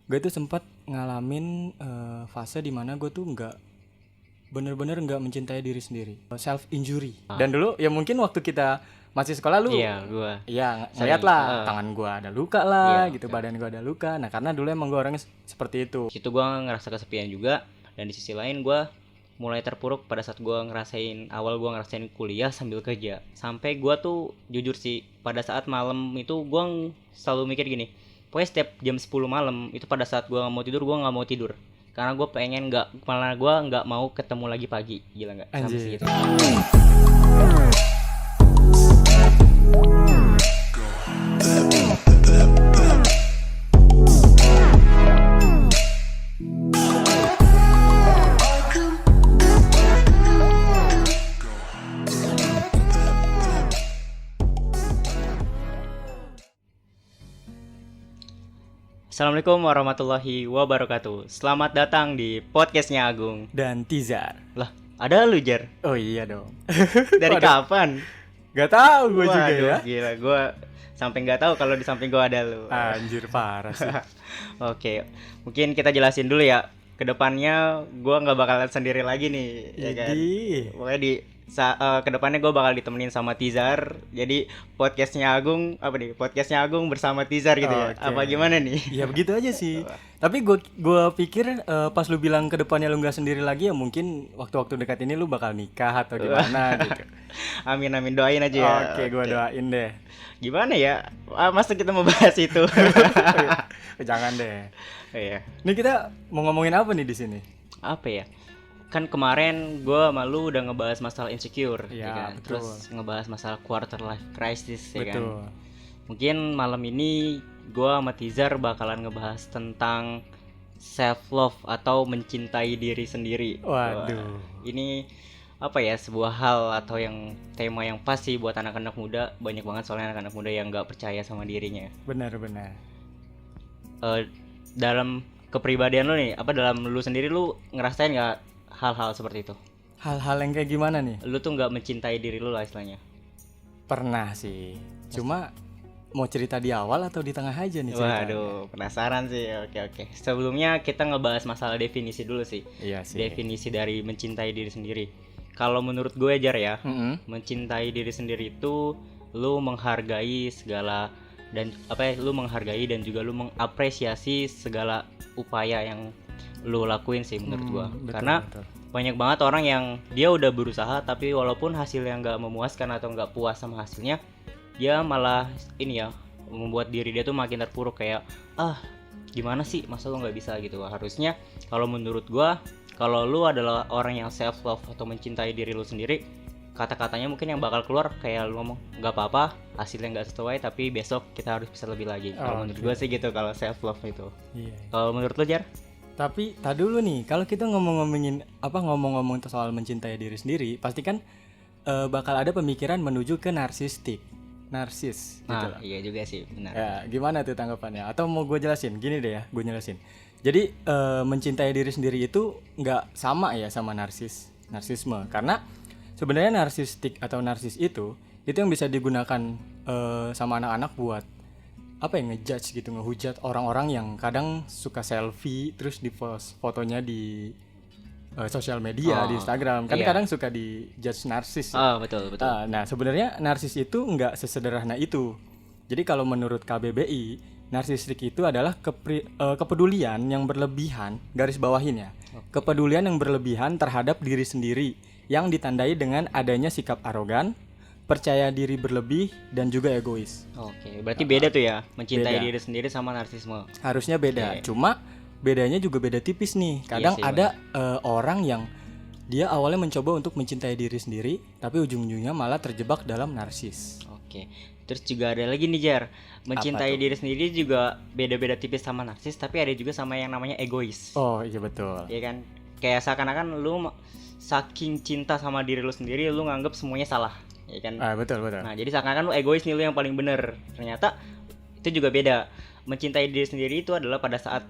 gue tuh sempat ngalamin fase dimana gue tuh bener-bener nggak mencintai diri sendiri, self injury. Dan dulu ya mungkin waktu kita masih sekolah lu, Iya, gua ngeliat lah tangan gue ada luka lah, Iya, gitu, betul. badan gue ada luka. Nah karena dulu emang gue orangnya seperti itu. Situ gua ngerasa kesepian juga, dan di sisi lain gua mulai terpuruk pada saat gua ngerasain kuliah sambil kerja. Sampai gua tuh jujur sih, pada saat malam itu gua selalu mikir gini. Pokoknya setiap jam 10 malam itu pada saat gua nggak mau tidur. Karena gue pengen malah gue nggak mau ketemu lagi pagi. Gila nggak? Sampai Anjir. segitu. Assalamualaikum warahmatullahi wabarakatuh. Selamat datang di podcastnya Agung. Dan Tizar. Lah, ada lu Jar? Oh iya dong. Dari kapan? Gak tahu gue juga ya. Gila, gue sampai nggak tahu kalau di samping gue ada lu. Anjir parah sih. Oke, mungkin kita jelasin dulu ya. Kedepannya gue nggak bakalan sendiri lagi nih, ya kan? Jadi Pokoknya kedepannya gue bakal ditemenin sama Tizar. Jadi podcastnya Agung bersama Tizar gitu ya. Oke. Apa gimana nih? ya begitu aja sih. Tapi gue pikir pas lu bilang ke depannya lu nggak sendiri lagi ya mungkin waktu-waktu dekat ini lu bakal nikah atau gimana gitu. Amin doain aja ya. Oke, gue doain deh. Gimana ya? Masa kita mau bahas itu? Jangan deh. Iya. Ini kita mau ngomongin apa nih di sini? Apa ya? Kan kemarin gue malu udah ngebahas masalah insecure, Iya, ya kan? betul. Terus ngebahas masalah quarter life crisis, ya kan? Betul. Mungkin malam ini gue sama Tizar bakalan ngebahas tentang self love atau mencintai diri sendiri. Waduh. Wah, ini apa ya, sebuah hal atau yang tema yang pas sih buat anak-anak muda. Banyak banget soalnya anak-anak muda yang nggak percaya sama dirinya. Benar-benar. Dalam kepribadian lu nih, dalam lu sendiri lu ngerasain nggak hal-hal seperti itu? Hal-hal yang kayak gimana nih? Lu tuh nggak mencintai diri lu lah istilahnya. Pernah sih. Cuma mau cerita di awal atau di tengah aja nih ceritanya? Waduh, penasaran sih. Oke. Sebelumnya kita ngebahas masalah definisi dulu sih. Iya sih. Definisi dari mencintai diri sendiri. Kalau menurut gue Jar ya, Mm-mm. mencintai diri sendiri itu lu menghargai segala lu menghargai dan juga lu mengapresiasi segala upaya yang lu lakuin sih menurut gua. Betul, Karena betul. banyak banget orang yang dia udah berusaha tapi walaupun hasilnya nggak memuaskan atau nggak puas sama hasilnya, dia malah membuat diri dia tuh makin terpuruk, kayak gimana sih masa lu nggak bisa gitu. Harusnya kalau menurut gua, kalau lu adalah orang yang self love atau mencintai diri lu sendiri, kata-katanya mungkin yang bakal keluar kayak lu ngomong nggak apa-apa hasilnya nggak sesuai tapi besok kita harus bisa lebih lagi. Kalau menurut gua sih gitu kalau self love itu. Iya. Kalau menurut lu Jar? Tapi tak dulu nih, kalau kita ngomong-ngomong soal mencintai diri sendiri, pasti kan bakal ada pemikiran menuju ke narsis gitu lah. Iya juga sih, benar. Ya, gimana tuh tanggapannya? Atau mau gue jelasin? Gini deh ya, gue jelasin. Jadi mencintai diri sendiri itu nggak sama ya sama narsisme, karena sebenarnya narsistik atau narsis itu yang bisa digunakan sama anak-anak buat ngejudge gitu, ngehujat orang-orang yang kadang suka selfie terus di post fotonya di sosial media, di Instagram kan. Iya. Kadang suka di judge narsis. Betul. Nah sebenarnya narsis itu nggak sesederhana itu. Jadi kalau menurut KBBI, narsistik itu adalah kepedulian yang berlebihan, garis bawahin ya, kepedulian yang berlebihan terhadap diri sendiri yang ditandai dengan adanya sikap arogan, percaya diri berlebih, dan juga egois. Oke, berarti beda tuh ya, mencintai Beda. diri sendiri sama narsisme. Harusnya beda, Oke. cuma bedanya juga beda tipis nih. Kadang Iya sih, ada orang yang dia awalnya mencoba untuk mencintai diri sendiri, tapi ujung-ujungnya malah terjebak dalam narsis. Oke. Terus juga ada lagi nih Jar, mencintai tuh? diri sendiri juga beda-beda tipis sama narsis, tapi ada juga sama yang namanya egois. Oh iya betul. Iya kan? Kayak seakan-akan lu saking cinta sama diri lu sendiri, lu nganggep semuanya salah. Ya kan? Betul. Nah, jadi seakan-akan lu egois nih, lu yang paling bener. Ternyata itu juga beda. Mencintai diri sendiri itu adalah pada saat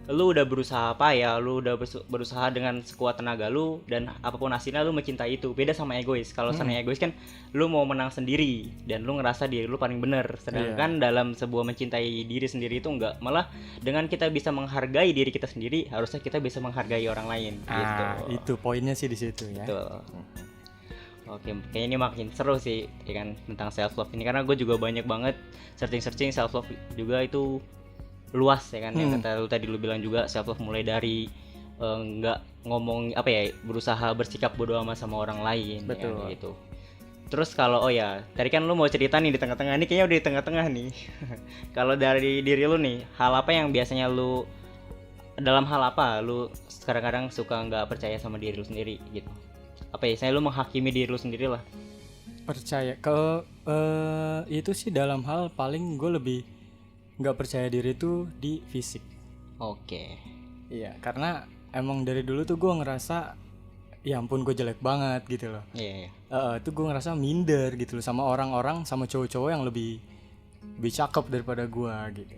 lu udah berusaha payah, lu udah berusaha dengan sekuat tenaga lu, dan apapun hasilnya lu mencintai itu. Beda sama egois. Kalau sama egois kan lu mau menang sendiri dan lu ngerasa diri lu paling bener. Sedangkan dalam sebuah mencintai diri sendiri itu enggak, malah dengan kita bisa menghargai diri kita sendiri, harusnya kita bisa menghargai orang lain gitu. Itu poinnya sih di situ ya. Betul. Oke, kayaknya ini makin seru sih ya kan, tentang self love ini, karena gue juga banyak banget searching self love juga, itu luas ya kan. Yang kata lu tadi, lu bilang juga self love mulai dari nggak ngomong apa ya, berusaha bersikap bodo amat sama orang lain. Betul. Ya, gitu. Terus kalau tadi kan lu mau cerita nih di tengah-tengah, ini kayaknya udah di tengah-tengah nih. Kalau dari diri lu nih, hal apa yang biasanya dalam hal apa lu kadang-kadang suka nggak percaya sama diri lu sendiri gitu? Apa ya, saya lu menghakimi diri lu sendiri lah. Percaya kalau itu sih dalam hal paling gue lebih nggak percaya diri tuh di fisik. Oke. Iya, karena emang dari dulu tuh gue ngerasa ya ampun gue jelek banget gitu loh. Iya. Tuh gue ngerasa minder gitu loh sama orang-orang, sama cowok-cowok yang lebih cakep daripada gue gitu.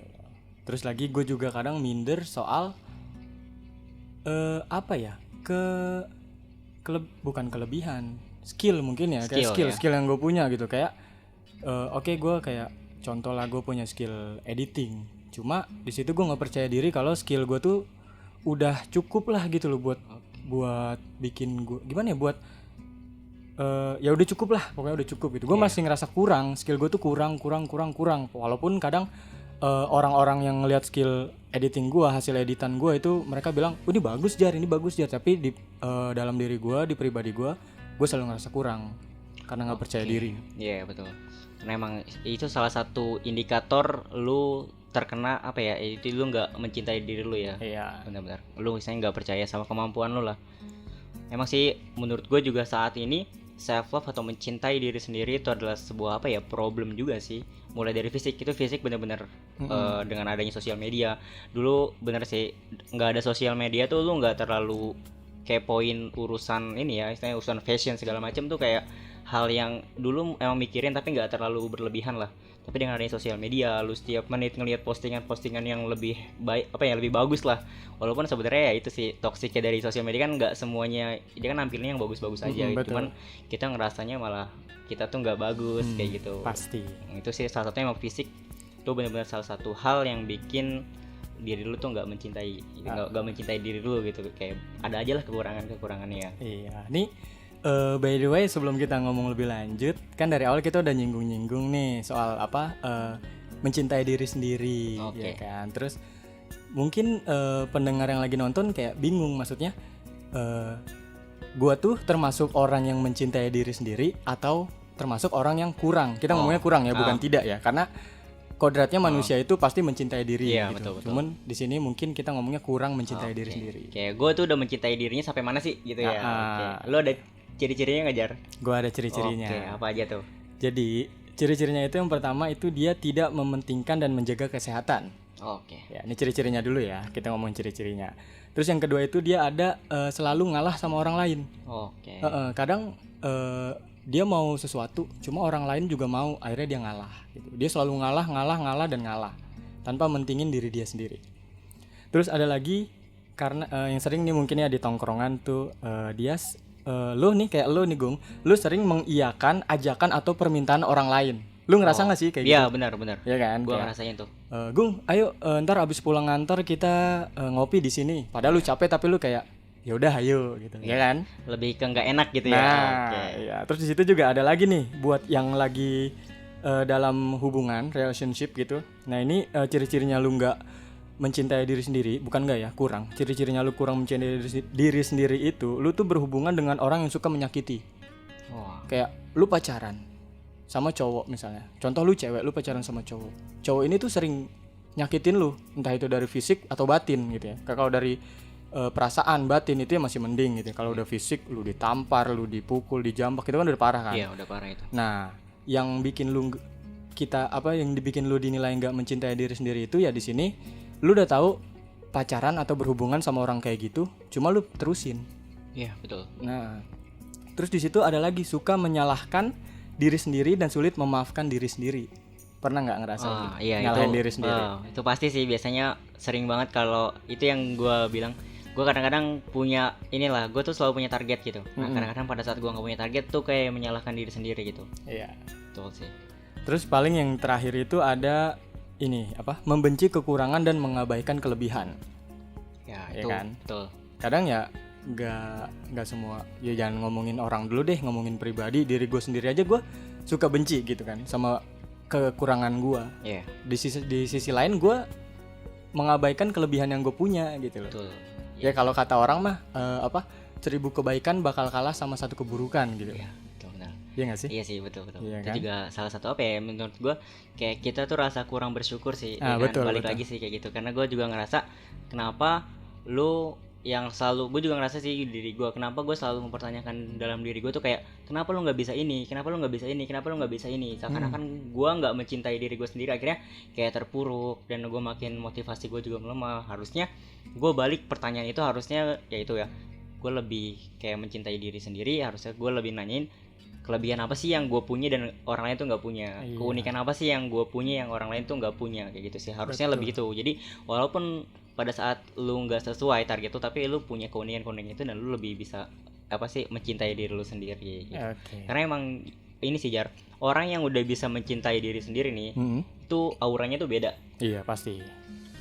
Terus lagi gue juga kadang minder soal apa ya, bukan kelebihan, skill mungkin ya, kayak skill yang gue punya gitu. Kayak oke, gue kayak contoh lah, gue punya skill editing, cuma di situ gue nggak percaya diri kalau skill gue tuh udah cukup lah gitu loh buat bikin gue gimana ya, buat ya udah cukup lah, pokoknya udah cukup gitu. Gue masih ngerasa kurang, skill gue tuh kurang. Walaupun kadang orang-orang yang ngelihat skill editing gue, hasil editan gue itu, mereka bilang ini bagus Jar, tapi di dalam diri gue, di pribadi gue selalu ngerasa kurang karena nggak percaya diri. Iya, betul. Karena emang itu salah satu indikator lu terkena apa ya, itu lu nggak mencintai diri lu ya. Iya. Benar-benar. Lu misalnya nggak percaya sama kemampuan lu lah. Emang sih menurut gue juga saat ini self love atau mencintai diri sendiri itu adalah sebuah apa ya, problem juga sih. Mulai dari fisik, itu fisik benar-benar dengan adanya sosial media. Dulu bener sih, nggak ada sosial media tuh lu nggak terlalu kepoin urusan ini ya, istilahnya urusan fashion segala macam tuh kayak hal yang dulu emang mikirin tapi nggak terlalu berlebihan lah. Tapi dengan adanya sosial media, lu setiap menit ngelihat postingan yang lebih baik, apa ya, lebih bagus lah. Walaupun sebenarnya ya itu sih toksiknya dari sosial media kan, nggak semuanya dia kan nampilnya yang bagus-bagus aja. Cuman kita ngerasanya malah kita tuh nggak bagus kayak gitu. Pasti. Itu sih salah satunya, emang fisik tuh benar-benar salah satu hal yang bikin diri lu tuh nggak mencintai diri lu gitu. Kayak ada aja lah kekurangannya. Iya. Nih by the way, sebelum kita ngomong lebih lanjut, kan dari awal kita udah nyinggung nih soal apa, mencintai diri sendiri, ya kan. Terus mungkin pendengar yang lagi nonton kayak bingung, maksudnya gua tuh termasuk orang yang mencintai diri sendiri atau termasuk orang yang kurang. Kita ngomongnya kurang ya, bukan tidak ya, karena kodratnya manusia itu pasti mencintai diri gitu. Betul. Cuman di sini mungkin kita ngomongnya kurang mencintai diri sendiri. Kayak gue tuh udah mencintai dirinya sampai mana sih gitu ya. Lo ada ciri-cirinya nggak, Jar? Gue ada ciri-cirinya. Apa aja tuh? Jadi ciri-cirinya itu yang pertama itu dia tidak mementingkan dan menjaga kesehatan. Ya, ini ciri-cirinya dulu ya. Kita ngomongin ciri-cirinya. Terus yang kedua itu dia ada selalu ngalah sama orang lain. Kadang dia mau sesuatu, cuma orang lain juga mau, akhirnya dia ngalah gitu. Dia selalu ngalah tanpa mentingin diri dia sendiri. Terus ada lagi, karena yang sering nih mungkin ya di tongkrongan tuh, dia lu nih kayak lu nih Gung, lu sering mengiyakan ajakan atau permintaan orang lain. Lu ngerasa nggak sih kayak gitu? Iya, benar. Iya kan? Gua ngerasain tuh. Gung, ayo ntar abis pulang ngantor kita ngopi di sini. Padahal lu capek tapi lu kayak ya udah ayo gitu, ya kan? Lebih ke nggak enak gitu ya. Iya. Terus di situ juga ada lagi nih buat yang lagi dalam hubungan relationship gitu. Nah ini ciri-cirinya lu nggak mencintai diri sendiri, bukan nggak ya, kurang. Ciri-cirinya lu kurang mencintai diri sendiri itu, lu tuh berhubungan dengan orang yang suka menyakiti. Kayak lu pacaran sama cowok misalnya. Contoh lu cewek, lu pacaran sama cowok. Cowok ini tuh sering nyakitin lu, entah itu dari fisik atau batin gitu ya. Kalau dari perasaan, batin itu ya masih mending gitu. Kalau udah fisik, lu ditampar, lu dipukul, dijambak, itu kan udah parah kan? Iya, udah parah itu. Nah, yang bikin lu dibikin lu dinilai nggak mencintai diri sendiri itu ya di sini, lu udah tahu pacaran atau berhubungan sama orang kayak gitu, cuma lu terusin. Iya, betul. Nah, terus di situ ada lagi suka menyalahkan diri sendiri dan sulit memaafkan diri sendiri. Pernah nggak ngerasain gitu? Iya Ngalahin itu diri sendiri? itu pasti sih, biasanya sering banget. Kalau itu yang gue bilang, gue kadang-kadang punya inilah, gue tuh selalu punya target gitu. Nah kadang-kadang pada saat gue nggak punya target tuh kayak menyalahkan diri sendiri gitu. Iya. Betul sih. Terus paling yang terakhir itu ada ini apa? Membenci kekurangan dan mengabaikan kelebihan. Ya Iya itu kan? betul. Kadang ya nggak semua, ya jangan ngomongin orang dulu deh, ngomongin pribadi, diri gue sendiri aja gue suka benci gitu kan sama kekurangan gue. Iya, Di sisi lain gue mengabaikan kelebihan yang gue punya gitu loh. betul. Ya kalau kata orang mah 1000 kebaikan bakal kalah sama 1 keburukan gitu. Iya, betul benar. Iya nggak sih? Iya sih, betul. Iya Itu kan? juga salah satu apa ya, menurut gue kayak kita tuh rasa kurang bersyukur sih. Ah, Ya kan? betul, Balik betul. lagi sih kayak gitu. Karena gue juga ngerasa kenapa lu yang selalu, gue juga ngerasa sih diri gue, kenapa gue selalu mempertanyakan dalam diri gue tuh kayak kenapa lu nggak bisa ini, kenapa lu nggak bisa ini, kenapa lu nggak bisa ini. Seakan-akan gue nggak mencintai diri gue sendiri, akhirnya kayak terpuruk dan gue makin motivasi gue juga melemah. Harusnya gue balik pertanyaan itu, harusnya ya itu ya, gue lebih kayak mencintai diri sendiri. Harusnya gue lebih nanyain kelebihan apa sih yang gue punya dan orang lain tuh nggak punya. Iya. Keunikan apa sih yang gue punya yang orang lain tuh nggak punya, kayak gitu sih harusnya. Betul. Lebih gitu. Jadi walaupun pada saat lu nggak sesuai target tuh, tapi lu punya keunikan itu dan lu lebih bisa apa sih mencintai diri lu sendiri gitu. Oke. Karena emang ini sih Jar, orang yang udah bisa mencintai diri sendiri nih, itu auranya tuh beda. Iya pasti.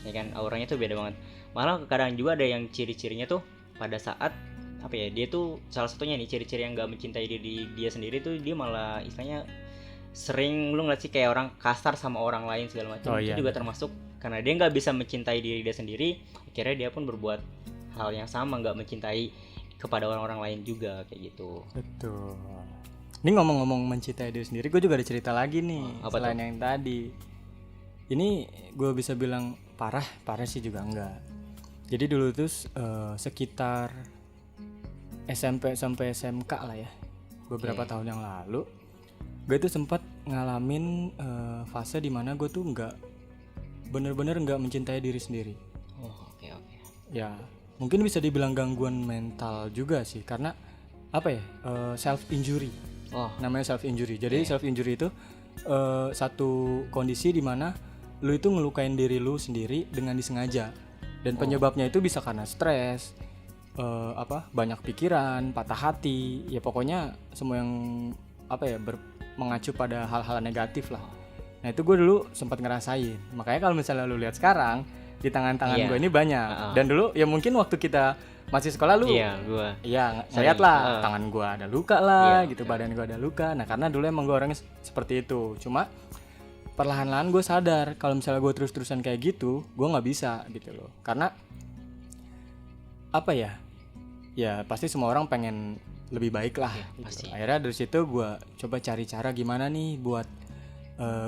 Ya kan, auranya tuh beda banget. Malah kadang juga ada yang ciri-cirinya tuh pada saat apa ya, dia tuh salah satunya nih, ciri-ciri yang nggak mencintai diri dia sendiri tuh, dia malah istilahnya sering, lu ngeliat sih kayak orang kasar sama orang lain segala macam. Oh, Itu iya, juga betul. termasuk karena dia nggak bisa mencintai diri dia sendiri, akhirnya dia pun berbuat hal yang sama, nggak mencintai kepada orang-orang lain juga kayak gitu. Betul. Ini ngomong-ngomong mencintai diri sendiri, gue juga ada cerita lagi nih. Apa Selain tuh? yang tadi. Ini gue bisa bilang parah sih juga enggak. Jadi dulu tuh sekitar SMP sampai SMK lah ya, beberapa tahun yang lalu, gue tuh sempat ngalamin fase dimana gue tuh bener-bener nggak mencintai diri sendiri. Oh, oke. Ya mungkin bisa dibilang gangguan mental juga sih, karena apa ya, self injury. Oh, Namanya self injury. Jadi self injury itu satu kondisi di mana lu itu ngelukain diri lu sendiri dengan disengaja, dan penyebabnya itu bisa karena stres, banyak pikiran, patah hati, ya pokoknya semua yang apa ya mengacu pada hal-hal negatif lah. Nah itu gue dulu sempat ngerasain. Makanya kalau misalnya lu lihat sekarang di tangan-tangan Iya. gue ini banyak. Dan dulu ya mungkin waktu kita masih sekolah lu iya, gua iya Sering. ngeliat lah tangan gua ada luka lah Iya, gitu, badan gua ada luka. Nah karena dulu emang gua orangnya seperti itu. Cuma perlahan-lahan gue sadar kalau misalnya gue terus-terusan kayak gitu, gue nggak bisa gitu loh. Karena apa ya? Ya pasti semua orang pengen lebih baik lah. Iya, Gitu. pasti. Akhirnya dari situ gue coba cari cara gimana nih buat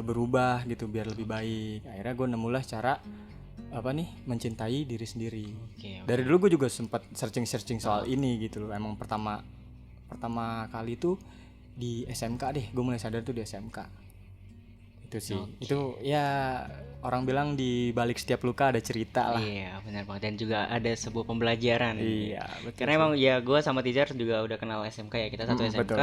berubah gitu biar lebih baik. Akhirnya gue nemulah cara apa nih, mencintai diri sendiri. Oke. Dari dulu gue juga sempat searching soal ini gitu loh. Emang pertama kali tuh di SMK deh, gue mulai sadar tuh di SMK. Itu sih. Oke. Itu ya orang bilang di balik setiap luka ada cerita lah. Iya, benar banget, dan juga ada sebuah pembelajaran. Iya, betul. Karena emang ya gue sama Tijar juga udah kenal SMK ya, kita satu SMK. betul.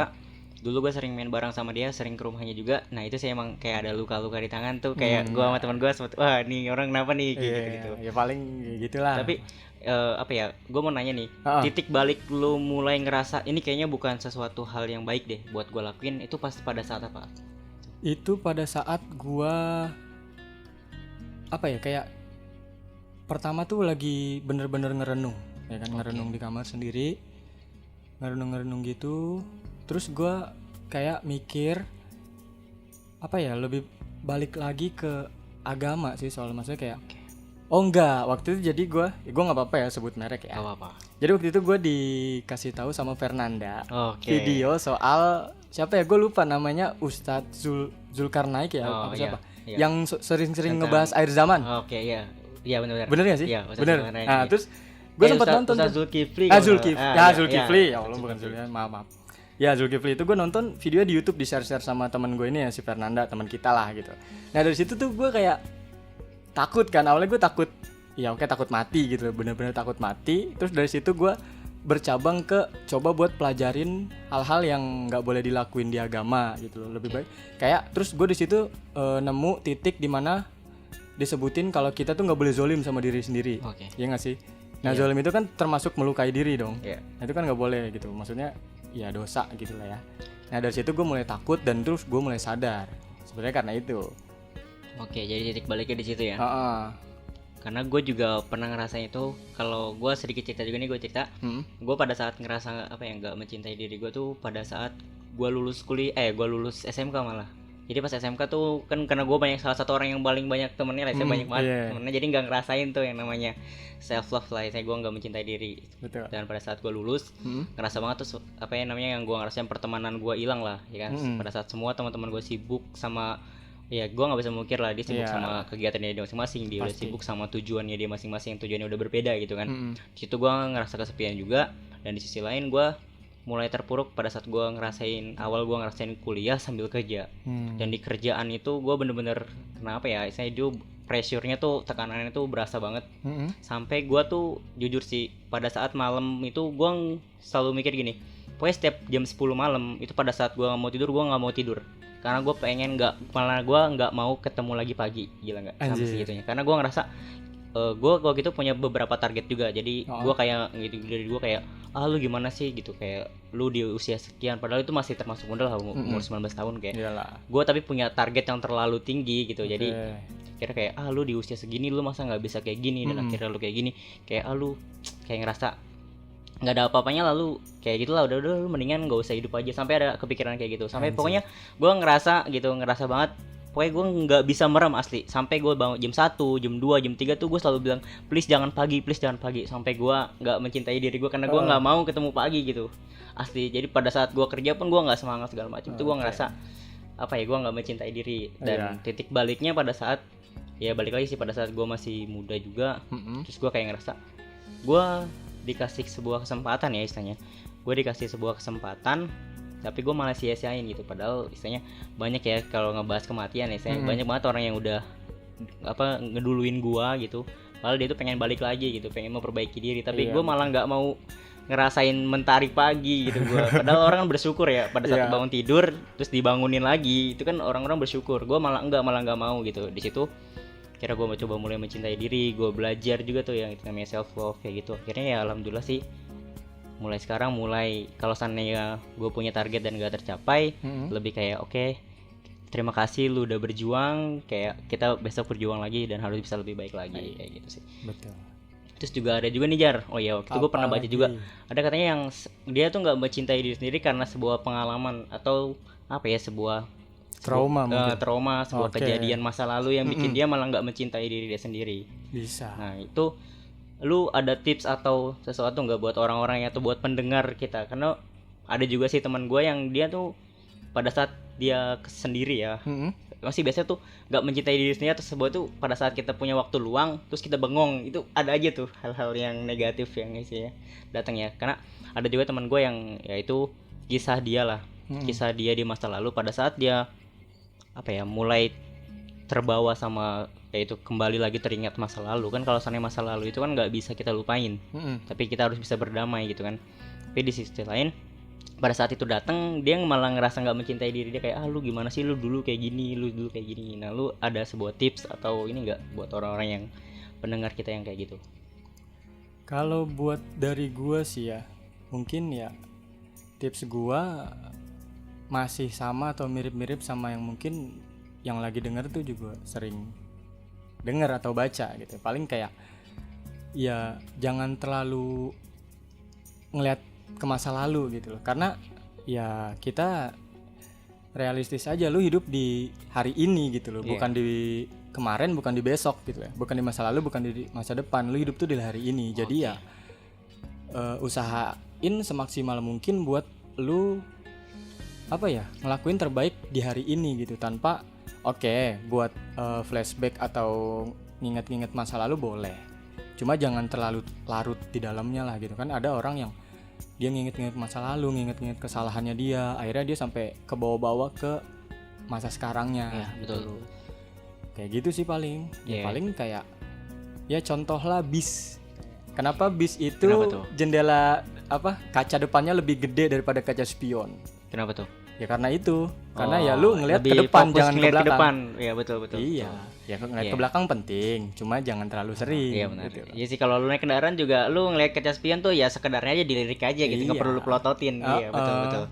Dulu gue sering main bareng sama dia, sering ke rumahnya juga. Nah itu sih emang kayak ada luka-luka di tangan tuh, kayak gue sama teman gue sempet, wah nih orang kenapa nih kayak Iya, gitu. ya paling gitulah. Tapi apa ya, gue mau nanya nih, Ah. titik balik lu mulai ngerasa ini kayaknya bukan sesuatu hal yang baik deh buat gue lakuin, itu pas pada saat apa? Itu pada saat gua apa ya, kayak pertama tuh lagi bener-bener ngerenung ya kan, ngerenung di kamar sendiri, ngerenung gitu. Terus gua kayak mikir apa ya, lebih balik lagi ke agama sih, soal maksudnya kayak oh enggak, waktu itu jadi gua nggak apa-apa ya sebut merek ya. Gak apa-apa. Jadi waktu itu gue dikasih tahu sama Fernanda Oke. video soal siapa ya, gue lupa namanya, Ustadz Zulkarnaik ya, Oh, apa siapa, iya. yang sering-sering Tentang- ngebahas akhir zaman. Oke, iya. Iya benar. Bener gak sih? Iya, Ustadz Bener. Zulkarnain, Nah iya. terus gue sempat nonton Ustadz tuh. Zulkifli. Zulkifli, iya, Zulkifli, iya. ya Allah bukan Zulkifli, maaf. Ya Zulkifli itu gue nonton video di YouTube, di share sama teman gue ini ya, si Fernanda, teman kita lah gitu. Nah dari situ tuh gue kayak takut kan, awalnya gue takut, ya oke takut mati gitu, bener-bener takut mati. Terus dari situ gue bercabang ke coba buat pelajarin hal-hal yang nggak boleh dilakuin di agama gitu loh. Lebih baik kayak terus gue di situ nemu titik di mana disebutin kalau kita tuh nggak boleh zolim sama diri sendiri. Iya nggak sih? Nah zolim itu kan termasuk melukai diri dong. Nah, itu kan nggak boleh gitu. Maksudnya ya dosa gitu lah ya. Nah dari situ gue mulai takut dan terus gue mulai sadar. Sebenarnya karena itu. Oke, jadi titik baliknya di situ ya. Karena gue juga pernah ngerasain itu. Kalau gue sedikit cerita juga nih, gue cerita. Gue pada saat ngerasa apa ya nggak mencintai diri gue tuh pada saat gue lulus gue lulus SMK malah. Jadi pas SMK tuh kan karena gue salah satu orang yang paling banyak temennya lah, saya banyak banget temennya, jadi nggak ngerasain tuh yang namanya self love lah, saya gue nggak mencintai diri. Betul. Dan pada saat gue lulus ngerasa banget tuh apa ya namanya yang gue ngerasain pertemanan gue hilang lah, ya kan. Pada saat semua teman-teman gue sibuk sama ya gue nggak bisa mengukir lah, dia sibuk sama kegiatannya dia masing-masing, dia udah sibuk sama tujuannya dia masing-masing, tujuannya udah berbeda gitu kan. Di situ gue ngerasa kesepian juga. Dan di sisi lain gue mulai terpuruk pada saat gue ngerasain kuliah sambil kerja. Dan di kerjaan itu gue bener-bener kenapa ya, saya juga pressure-nya tuh, tekanannya tuh berasa banget. Sampai gue tuh jujur sih pada saat malam itu gue selalu mikir gini, pokoknya setiap jam 10 malam itu pada saat gue nggak mau tidur karena gue pengen nggak mau ketemu lagi pagi. Gila nggak sampai segitunya, karena gue ngerasa gue waktu itu punya beberapa target juga. Jadi gue kayak gitu, dari gue kayak lu gimana sih gitu, kayak lu di usia sekian, padahal itu masih termasuk muda lah, umur 19 tahun kayak. Gue tapi punya target yang terlalu tinggi gitu. Jadi kira kayak lu di usia segini lu masa nggak bisa kayak gini, dan akhirnya lu kayak gini, kayak lu kayak ngerasa nggak ada apa-apanya, lalu kayak gitulah, udah lu mendingan nggak usah hidup aja. Sampai ada kepikiran kayak gitu, sampai pokoknya gue ngerasa banget. Pokoknya gue nggak bisa merem asli. Sampai gue bangun jam 1, jam 2, jam 3 tuh gue selalu bilang please jangan pagi. Sampai gue nggak mencintai diri gue karena gue nggak mau ketemu pagi gitu asli. Jadi pada saat gue kerja pun gue nggak semangat segala macam. Itu gue ngerasa apa ya, gue nggak mencintai diri. Dan titik baliknya pada saat ya balik lagi sih pada saat gue masih muda juga. Terus gue kayak ngerasa gue dikasih sebuah kesempatan ya istilahnya. Gue dikasih sebuah kesempatan tapi gue malah sia-siain gitu. Padahal istilahnya banyak ya kalau ngebahas kematian ya, banyak banget orang yang udah ngeduluin gue gitu. Padahal dia tuh pengen balik lagi gitu, pengen memperbaiki diri. Tapi gue malah nggak mau ngerasain mentari pagi gitu gue. Padahal orang kan bersyukur ya pada saat bangun tidur terus dibangunin lagi, itu kan orang-orang bersyukur. Gue malah nggak mau gitu. Di situ kira gue coba mulai mencintai diri, gue belajar juga tuh yang itu namanya self love kayak gitu. Akhirnya ya alhamdulillah sih mulai sekarang kalau seandainya gue punya target dan gak tercapai, lebih kayak oke, terima kasih lu udah berjuang, kayak kita besok berjuang lagi dan harus bisa lebih baik lagi. Kayak gitu sih. Betul. Terus juga ada juga nih Jar, waktu itu gue pernah baca juga, ada katanya yang dia tuh nggak mencintai diri sendiri karena sebuah pengalaman atau apa ya, sebuah sebuah kejadian masa lalu yang bikin dia malah nggak mencintai diri dia sendiri. Bisa. Nah itu lu ada tips atau sesuatu nggak buat orang-orang atau buat pendengar kita? Karena ada juga sih teman gue yang dia tuh pada saat dia sendiri ya, masih biasanya tuh nggak mencintai diri sendiri atau sebuah tuh pada saat kita punya waktu luang terus kita bengong, itu ada aja tuh hal-hal yang negatif yang isinya datang ya. Karena ada juga teman gue yang ya itu kisah dia lah, kisah dia di masa lalu pada saat dia mulai terbawa sama yaitu kembali lagi teringat masa lalu kan. Kalau seandainya masa lalu itu kan nggak bisa kita lupain, tapi kita harus bisa berdamai gitu kan. Tapi di sisi lain pada saat itu datang dia malah ngerasa nggak mencintai diri dia, kayak lu gimana sih, lu dulu kayak gini. Nah lu ada sebuah tips atau ini nggak buat orang-orang yang pendengar kita yang kayak gitu? Kalau buat dari gua sih ya, mungkin ya tips gua masih sama atau mirip-mirip sama yang mungkin yang lagi denger tuh juga sering denger atau baca gitu. Paling kayak ya jangan terlalu ngeliat ke masa lalu gitu loh, karena ya kita realistis aja, lu hidup di hari ini gitu loh, bukan di kemarin, bukan di besok gitu ya, bukan di masa lalu, bukan di masa depan. Lu hidup tuh di hari ini. Jadi ya usahain semaksimal mungkin buat lu ngelakuin terbaik di hari ini gitu, tanpa buat flashback atau nginget-nginget masa lalu boleh, cuma jangan terlalu larut di dalamnya lah gitu kan. Ada orang yang dia nginget-nginget masa lalu, nginget-nginget kesalahannya dia, akhirnya dia sampai ke bawah-bawah ke masa sekarangnya. Betul. Kayak gitu sih paling. Paling kayak ya contohlah bis. Kenapa bis itu jendela kaca depannya lebih gede daripada kaca spion. Kenapa tuh? Ya karena itu. Karena Oh, ya lu ngelihat ke lebih depan fokus jangan ke ngeliat belakang. depan. Iya betul. Iya. Ya ngeliat Iya. ke belakang penting, cuma jangan terlalu sering. Iya benar. gitu. Iya sih kalau lu naik kendaraan juga lu ngeliat kaca spion tuh ya sekedarnya aja dilirik aja gitu, nggak Iya. perlu lu pelototin. Iya Uh-uh. betul.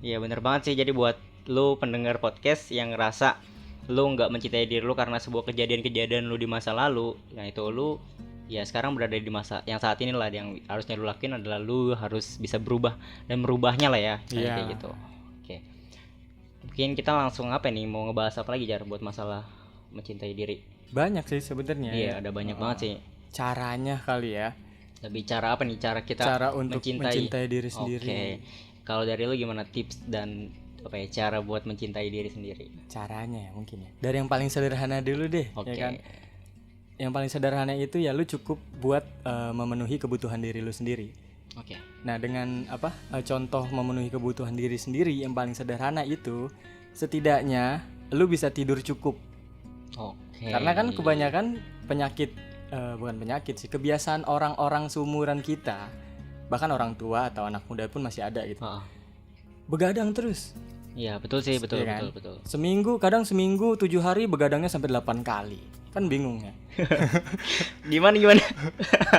Iya benar banget sih. Jadi buat lu pendengar podcast yang ngerasa lu nggak mencintai diri lu karena sebuah kejadian-kejadian lu di masa lalu, nah itu lu ya sekarang berada di masa yang saat ini lah, yang harusnya lu lakuin adalah lu harus bisa berubah dan merubahnya lah ya, Iya. kayak gitu. Oke. Mungkin kita langsung apa nih, mau ngebahas apa lagi Jar buat masalah mencintai diri? Banyak sih sebenarnya. Iya, ada banyak banget sih. Caranya kali ya. Lebih cara apa nih, cara kita Cara untuk mencintai diri sendiri. Oke. Kalau dari lu gimana tips dan apa ya cara buat mencintai diri sendiri? Caranya ya mungkin ya. Dari yang paling sederhana dulu deh, Oke. ya kan? Yang paling sederhana itu ya lu cukup buat memenuhi kebutuhan diri lu sendiri. Oke. Nah, dengan contoh memenuhi kebutuhan diri sendiri yang paling sederhana itu, setidaknya lu bisa tidur cukup. Oke. Karena kan kebanyakan penyakit, bukan penyakit sih, kebiasaan orang-orang seumuran kita, bahkan orang tua atau anak muda pun masih ada gitu. Heeh. Begadang terus. Iya, betul sih, betul Iya kan? betul. Kadang seminggu 7 hari begadangnya sampai 8 kali. Kan bingung ya. Gimana?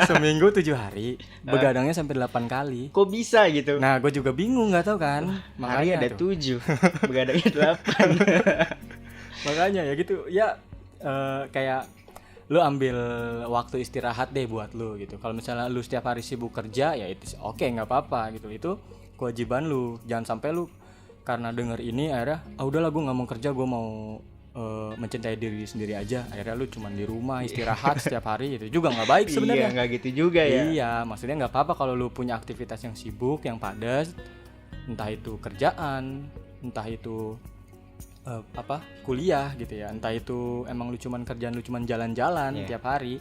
Seminggu 7 hari begadangnya sampai 8 kali. Kok bisa gitu? Nah, gue juga bingung, nggak tahu kan. Hari Makanya ada tuh. 7, begadangnya 8. Makanya ya gitu. Ya kayak lu ambil waktu istirahat deh buat lu gitu. Kalau misalnya lu setiap hari sibuk kerja ya itu oke, nggak apa-apa gitu. Itu kewajiban lu. Jangan sampai lu karena denger ini akhirnya udahlah gue nggak mau kerja, gue mau mencintai diri sendiri aja. Akhirnya lu cuman di rumah istirahat setiap hari, itu juga nggak baik sebenarnya. Iya, nggak gitu juga ya. Iya, maksudnya nggak apa-apa kalau lu punya aktivitas yang sibuk, yang padat, entah itu kerjaan, entah itu kuliah gitu ya, entah itu emang lu cuman kerjaan lu cuman jalan-jalan Iya. tiap hari,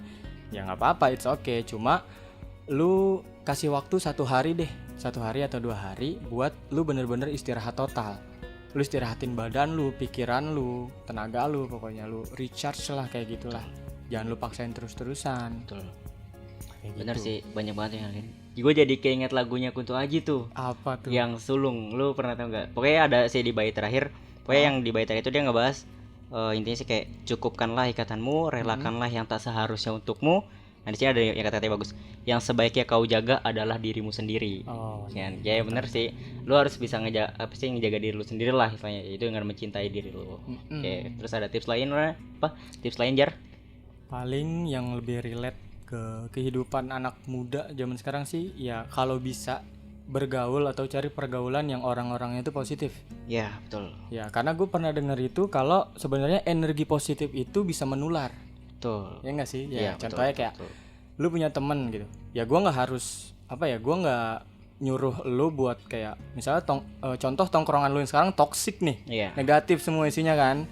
ya nggak apa-apa, it's okay. Cuma lu kasih waktu 1 hari deh, 1 hari atau 2 hari buat lu bener-bener istirahat total. Lu istirahatin badan lu, pikiran lu, tenaga lu, pokoknya lu recharge lah kayak gitulah. Jangan lu paksain terus-terusan. Betul. Kayak Bener gitu. sih, banyak banget yang lain. Gue jadi keinget lagunya Kunto Aji tuh, Apa tuh? yang sulung. Lu pernah tau nggak? Pokoknya ada sih di bait terakhir. Pokoknya yang di bait terakhir itu dia ngebahas intinya sih kayak cukupkanlah ikatanmu, relakanlah yang tak seharusnya untukmu. Nah di sini ada yang kata-kata bagus. Yang sebaiknya kau jaga adalah dirimu sendiri. Oh, Kan? Ya bener sih. Lu harus bisa ngejaga diri lu sendiri lah istilahnya. Itu dengan mencintai diri lu. Oke, terus ada tips lain apa? Tips lain Jar? paling yang lebih relate ke kehidupan anak muda zaman sekarang sih ya kalau bisa bergaul atau cari pergaulan yang orang-orangnya itu positif. Ya, betul. Ya, karena gue pernah dengar itu kalau sebenarnya energi positif itu bisa menular. Betul. Ya enggak sih? Ya, Iya, betul, contohnya kayak betul. lu punya temen gitu. Ya gue nggak harus gue nggak nyuruh lu buat kayak misalnya contoh tongkrongan lu yang sekarang toksik nih. Iya. Negatif semua isinya kan.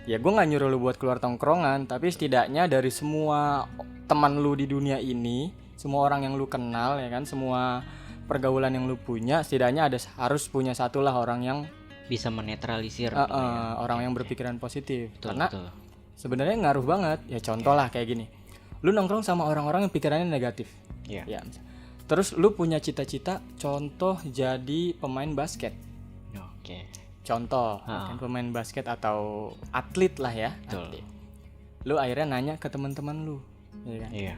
Ya gue nggak nyuruh lu buat keluar tongkrongan, tapi setidaknya dari semua teman lu di dunia ini, semua orang yang lu kenal ya kan, semua pergaulan yang lu punya, setidaknya harus punya satu lah orang yang Bisa menetralisir orang yang berpikiran positif. Betul, Karena betul. sebenarnya ngaruh banget. Ya contoh lah kayak gini, lu nongkrong sama orang-orang yang pikirannya negatif. Iya. Ya, terus lu punya cita-cita contoh jadi pemain basket. Oke. Contoh kan pemain basket atau atlet lah ya. Betul. Atlet. Lu akhirnya nanya ke teman-teman lu, ya kan? Iya.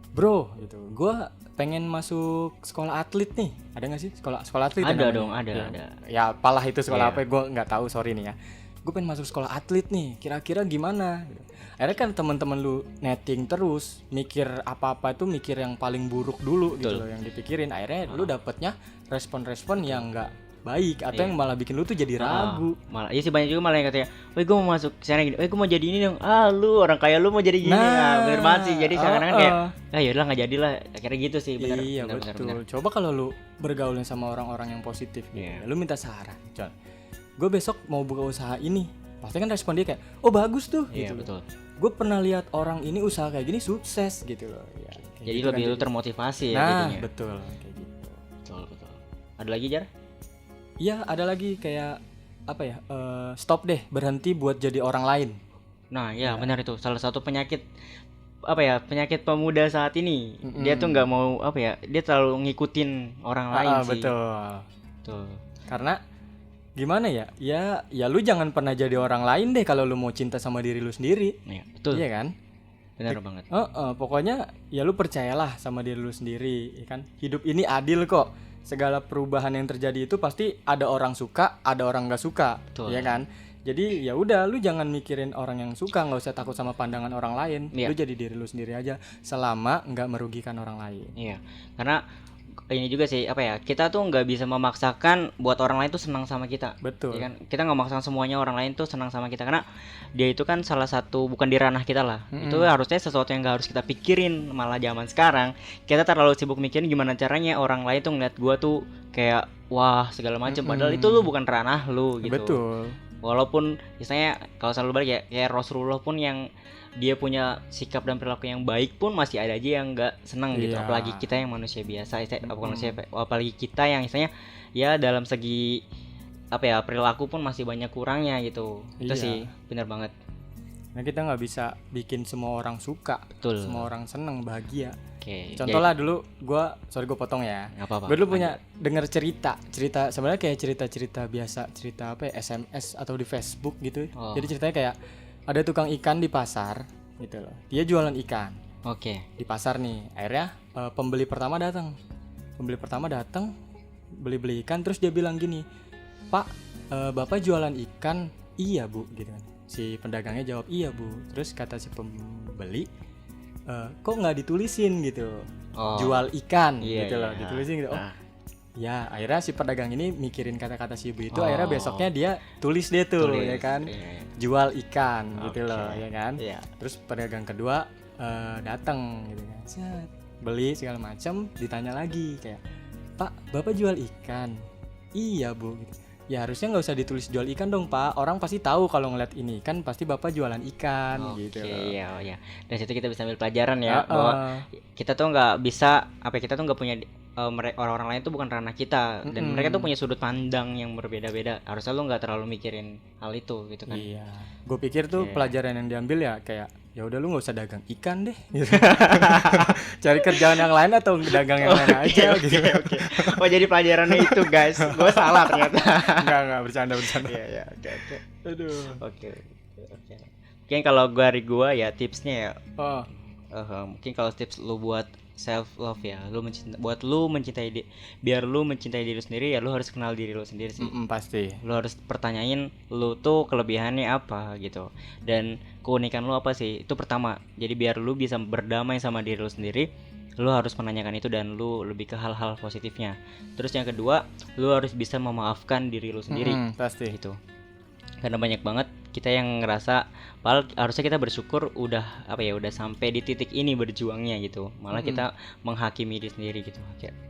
Bro, gitu. Gua pengen masuk sekolah atlet nih. Ada nggak sih sekolah atlet? Ada namanya? dong, ada, Ya. ada. Ya, apalah itu sekolah Iya. apa? Gue nggak tahu, sorry nih ya. Gue pengen masuk sekolah atlet nih. Kira-kira gimana? Gitu. Akhirnya kan teman-teman lu netting terus, mikir apa-apa itu mikir yang paling buruk dulu gitu Betul. loh yang dipikirin. Akhirnya lu dapetnya respon-respon yang nggak baik atau Iya. yang malah bikin lu tuh jadi ragu. Malah iya sih banyak juga malah yang katanya, "Woi, gue mau masuk sana gini. Woi, gue mau jadi ini dong." Ah, lu orang kaya lu mau jadi gini. Nah, Bener banget sih. Jadi seakan-akan kayak, uh-uh. yaudah nggak jadi lah. Akhirnya gitu sih, bener. Iya bener, betul. bener. Coba kalau lu bergaulin sama orang-orang yang positif, gitu, Iya. lu minta saran. Contoh, gue besok mau buka usaha ini, pasti kan respon dia kayak, oh bagus tuh. Iya, gitu. betul. Gue pernah lihat orang ini usaha kayak gini sukses gitu loh. Ya, kayak Jadi gitu lebih kan lu termotivasi ya Nah jadinya. betul kayak gitu. Betul, betul. Ada lagi Jar? Iya ada lagi kayak apa ya? Stop deh berhenti buat jadi orang lain. Nah, ya benar itu salah satu penyakit apa ya, penyakit pemuda saat ini. Dia tuh nggak mau apa ya, dia terlalu ngikutin orang lain sih. Betul. Tuh. Karena gimana ya? Ya lu jangan pernah jadi orang lain deh kalau lu mau cinta sama diri lu sendiri. Iya, betul. Iya kan? Benar banget. Pokoknya ya lu percayalah sama diri lu sendiri, ya kan? Hidup ini adil kok. Segala perubahan yang terjadi itu pasti ada orang suka, ada orang nggak suka, Betul. ya kan? Jadi ya udah, lu jangan mikirin orang yang suka, nggak usah takut sama pandangan orang lain. Iya. Lu jadi diri lu sendiri aja, selama nggak merugikan orang lain. Iya. Karena ini juga sih apa ya, kita tuh nggak bisa memaksakan buat orang lain tuh senang sama kita. Betul. Ya kan? Kita nggak memaksakan semuanya orang lain tuh senang sama kita, karena dia itu kan salah satu, bukan di ranah kita lah. Itu harusnya sesuatu yang nggak harus kita pikirin. Malah zaman sekarang kita terlalu sibuk mikirin gimana caranya orang lain tuh ngeliat gua tuh kayak wah segala macam, padahal itu lu bukan ranah lu gitu. Betul. Walaupun misalnya kalau selalu balik ya, kayak Rasulullah pun yang dia punya sikap dan perilaku yang baik pun masih ada aja yang nggak senang gitu. Iya. Apalagi kita yang manusia biasa, bukan manusia, apalagi kita yang misalnya ya dalam segi apa ya, perilaku pun masih banyak kurangnya gitu. Itu Iya. sih benar banget. Nah, kita nggak bisa bikin semua orang suka, Betul. semua orang seneng, bahagia. Oke. Contoh lah dulu, gue potong ya. Nggak apa-apa. Gue dulu punya denger cerita sebenarnya kayak cerita biasa, cerita apa ya, SMS atau di Facebook gitu. Oh. Jadi ceritanya kayak ada tukang ikan di pasar gitu loh. Dia jualan ikan Oke. di pasar nih. Akhirnya pembeli pertama datang, beli ikan, terus dia bilang gini, Pak, Bapak jualan ikan? Iya Bu, gitu kan. Si pedagangnya jawab iya Bu. Terus kata si pembeli, kok nggak ditulisin gitu, Oh. jual ikan Iya, gitu loh, iya. ditulisin gitu. Oh Nah. ya, akhirnya si pedagang ini mikirin kata-kata si ibu itu. Oh. Akhirnya besoknya dia tulis deh tuh, Tulis. ya kan, Iya. jual ikan gitu Oke. loh, ya kan. Iya. Terus pedagang kedua datang gitu kan, set, beli segala macam, ditanya lagi kayak, Pak, Bapak jual ikan? Iya Bu, gitu. Ya harusnya nggak usah ditulis jual ikan dong Pak, orang pasti tahu kalau ngeliat ini kan pasti Bapak jualan ikan. Oke, gitu. iya, oh, ya. Dari situ kita bisa ambil pelajaran ya, bahwa Heeh. kita tuh nggak bisa apa ya, kita tuh nggak punya orang-orang lain tuh bukan ranah kita, dan mereka tuh punya sudut pandang yang berbeda-beda. Harusnya lu nggak terlalu mikirin hal itu gitu kan. Iya, gue pikir tuh Oke. pelajaran yang diambil ya kayak ya udah lu nggak usah dagang ikan deh, gitu. Cari kerjaan yang lain atau dagang yang lain aja gitu. Oke. Oh, jadi pelajarannya itu guys, gue salah ternyata. Enggak bercanda. Iya, iya, oke. Aduh. Oke. Mungkin kalau dari gua ya tipsnya ya, Oh, mungkin kalau tips lu buat self love ya, buat lu mencintai biar lu mencintai diri sendiri ya, lu harus kenal diri lu sendiri sih. pasti. Lu harus pertanyain lu tuh kelebihannya apa gitu, dan keunikan lu apa sih, itu pertama. Jadi biar lu bisa berdamai sama diri lu sendiri, lu harus menanyakan itu dan lu lebih ke hal-hal positifnya. Terus yang kedua, lu harus bisa memaafkan diri lu sendiri Pasti. gitu. Karena banyak banget kita yang ngerasa padahal harusnya kita bersyukur udah apa ya, udah sampai di titik ini berjuangnya gitu, malah kita menghakimi diri sendiri gitu.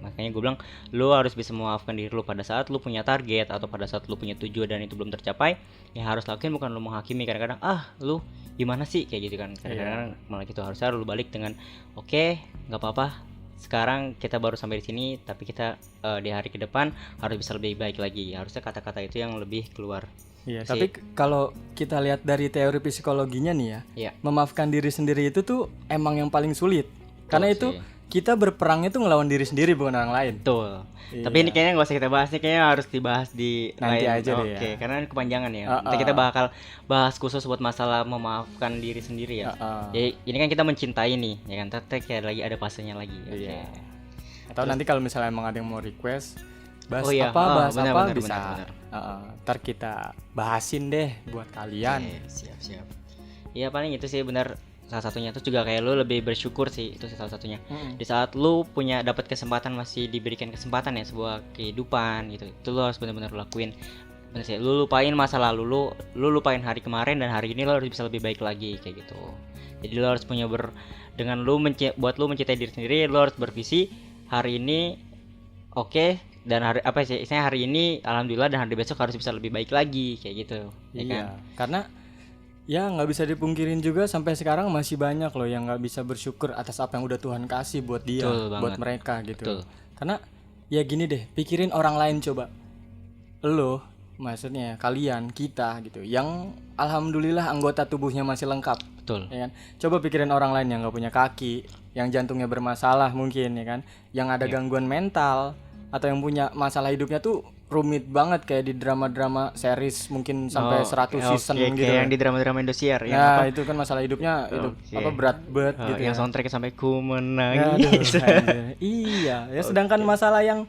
Makanya gue bilang lu harus bisa memaafkan diri lu pada saat lu punya target atau pada saat lu punya tujuan dan itu belum tercapai. Ya harus lakuin, bukan lu menghakimi. Kadang-kadang lu gimana sih kayak gitu kan, kadang-kadang malah gitu. Harusnya lu balik dengan oke, nggak apa-apa, sekarang kita baru sampai di sini, tapi kita di hari ke depan harus bisa lebih baik lagi. Harusnya kata-kata itu yang lebih keluar. Iya, Sih. tapi kalau kita lihat dari teori psikologinya nih ya, Iya. memaafkan diri sendiri itu tuh emang yang paling sulit. Karena itu sih. kita berperang itu ngelawan diri sendiri bukan orang lain. Betul. Iya. Tapi ini kayaknya nggak usah kita bahas nih, kayaknya harus dibahas di Nanti lain. aja deh Oke, ya. karena ini kepanjangan ya. Nanti kita bakal bahas khusus buat masalah memaafkan diri sendiri ya. Jadi ini kan kita mencintai nih, ya kan. Tapi kayak lagi ada fasenya lagi. Oke. Iya. Atau nanti kalau misalnya emang ada yang mau request bahas Oh iya, bahas benar, apa benar, bisa. benar. Ntar kita bahasin deh buat kalian. Oke, siap. Iya, paling itu sih benar. Salah satunya itu juga kayak lu lebih bersyukur sih, itu salah satunya. Di saat lu punya dapat kesempatan, masih diberikan kesempatan ya, sebuah kehidupan gitu, itu lu harus benar-benar lakuin. Bener sih, lu lupain masa lalu lu lupain hari kemarin, dan hari ini lu harus bisa lebih baik lagi kayak gitu. Jadi lu harus punya dengan lu buat lu mencintai diri sendiri, lu harus bervisi hari ini oke, dan hari apa sih istilahnya, hari ini alhamdulillah, dan hari besok harus bisa lebih baik lagi kayak gitu. Ya kan? Iya, karena ya nggak bisa dipungkirin juga sampai sekarang masih banyak loh yang nggak bisa bersyukur atas apa yang udah Tuhan kasih buat dia, Betul banget. buat mereka gitu. Betul. Karena ya gini deh, pikirin orang lain coba. Maksudnya kalian, kita gitu, yang alhamdulillah anggota tubuhnya masih lengkap. Betul. ya kan? Coba pikirin orang lain yang nggak punya kaki, yang jantungnya bermasalah mungkin ya kan, yang ada gangguan mental atau yang punya masalah hidupnya tuh rumit banget kayak di drama-drama series mungkin sampai 100 season kayak gitu. yang di drama-drama Indosiar yang Nah, itu kan masalah hidupnya itu apa berat banget gitu yang ya. soundtracknya sampai ku Aduh, menangis. anjir. Iya, ya sedangkan masalah yang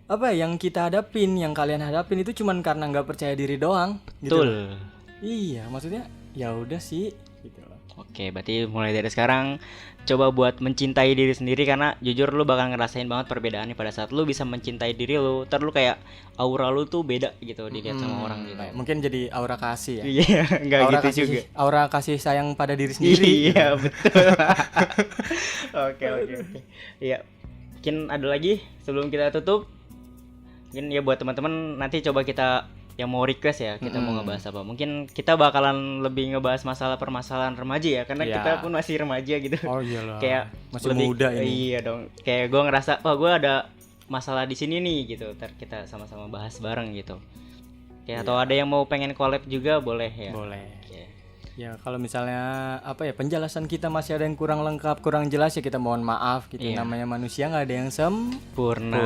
apa yang kita hadapin, yang kalian hadapin itu cuman karena nggak percaya diri doang gitu. Betul. Iya, maksudnya ya udah sih gitu loh. Oke, berarti mulai dari sekarang coba buat mencintai diri sendiri, karena jujur lu bakal ngerasain banget perbedaannya pada saat lu bisa mencintai diri lu. Ntar lu kayak aura lu tuh beda gitu dilihat sama orang gitu. Mungkin jadi aura kasih ya. Iya, enggak Aura gitu kasih, juga. aura kasih sayang pada diri sendiri. Iya, betul. Oke. Iya. Mungkin ada lagi sebelum kita tutup. Mungkin ya buat teman-teman nanti coba kita yang mau request ya, kita mau ngebahas apa. Mungkin kita bakalan lebih ngebahas masalah permasalahan remaja ya, karena Iya. kita pun masih remaja gitu. Oh iyalah. Kayak masih lebih, muda ini. Iya dong. Kayak gue ngerasa, wah gue ada masalah di sini nih gitu. Ntar kita sama-sama bahas bareng gitu. Kayak atau ada yang mau pengen collab juga boleh ya. Boleh. Oke. Ya kalau misalnya apa ya penjelasan kita masih ada yang kurang lengkap, kurang jelas ya kita mohon maaf gitu. Iya. Namanya manusia nggak ada yang sempurna.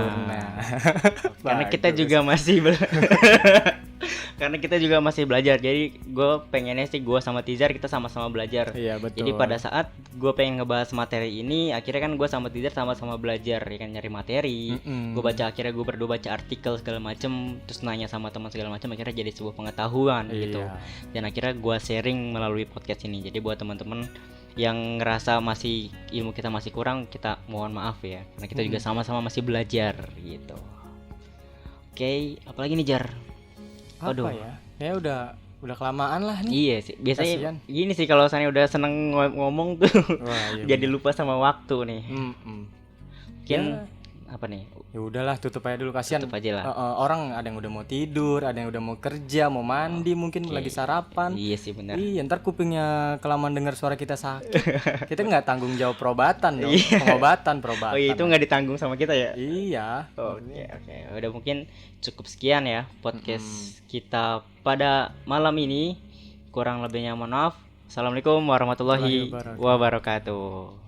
Karena kita juga masih karena kita juga masih belajar. Jadi gue pengennya sih gue sama Tizar kita sama-sama belajar. Iya betul. Jadi pada saat gue pengen ngebahas materi ini, akhirnya kan gue sama Tizar sama-sama belajar ya kan, nyari materi. Gue baca, akhirnya gue berdua baca artikel segala macem, terus nanya sama teman segala macam, akhirnya jadi sebuah pengetahuan gitu. Iya. Dan akhirnya gue sharing melalui podcast ini. Jadi buat teman-teman yang ngerasa masih ilmu kita masih kurang, kita mohon maaf ya, karena kita juga sama-sama masih belajar gitu. Oke, apalagi nih Jar? Apa ya? Ya udah kelamaan lah nih. Iya sih, biasanya Kasian. gini sih kalau saya udah seneng ngomong tuh Wah, iya jadi lupa sama waktu nih. Mungkin apa nih? Ya udahlah tutup aja dulu kasihan. Tutup aja lah. Orang ada yang udah mau tidur, ada yang udah mau kerja, mau mandi, mungkin lagi sarapan. Iya sih benar. Iya, ntar kupingnya kelamaan dengar suara kita sakit. Kita nggak tanggung jawab perobatan dong. Iya. Pengobatan. Oh iya, itu nggak ditanggung sama kita ya? Iya. Oke. Udah mungkin cukup sekian ya podcast kita pada malam ini. Kurang lebihnya mohon maaf. Assalamualaikum warahmatullahi wabarakatuh.